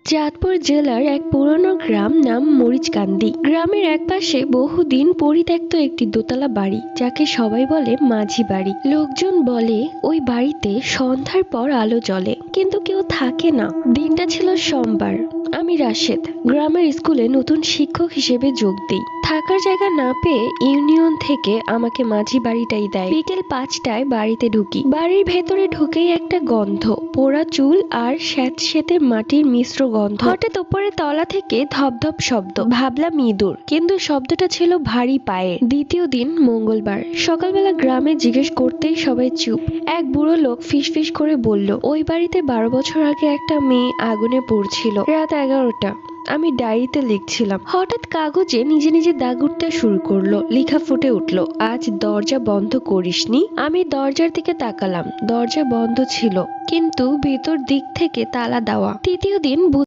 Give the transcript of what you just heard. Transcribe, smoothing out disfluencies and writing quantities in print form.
চাঁদপুর জেলার এক পুরনো গ্রাম নাম মরিচকান্দি। গ্রামের একপাশে বহুদিন পরিত্যক্ত একটি দোতলা বাড়ি, যাকে সবাই বলে মাঝি বাড়ি। লোকজন বলে ওই বাড়িতে সন্ধ্যার পর আলো জ্বলে, কিন্তু কেউ থাকে না। দিনটা ছিল সোমবার। আমি রাশেদ গ্রামের স্কুলে নতুন শিক্ষক হিসেবে যোগ দিই। থাকার জায়গা না পেয়ে ইউনিয়ন থেকে আমাকে মাঝি বাড়িটাই দেয়। বিকেল 5টায় বাড়িতে ঢুকি। বাড়ির ভেতরে ঢুকেই একটা গন্ধ, পোড়া চুল আর স্যাঁতসেঁতে মাটির মিশ্র গন্ধ। হঠাৎ ওপরে তলা থেকে ধপধপ শব্দ। ভাবলাম ইঁদুর, কিন্তু শব্দটা ছিল ভারী পায়ের। দ্বিতীয় দিন মঙ্গলবার সকালবেলা গ্রামে জিজ্ঞেস করতেই সবাই চুপ। এক বুড়ো লোক ফিসফিস করে বলল, ওই বাড়িতে 12 বছর আগে একটা মেয়ে আগুনে পড়ছিল, রাত 11টা। আমি ডায়েরিতে লিখছিলাম, হঠাৎ কাগজে নিজে নিজে দাগ উঠতে শুরু করলো। লেখা ফুটে উঠলো, আজ দরজা বন্ধ করিসনি। আমি দরজার দিকে তাকালাম। দরজা বন্ধ ছিল, কিন্তু ভেতর দিক থেকে তালা দেওয়া। তৃতীয় দিন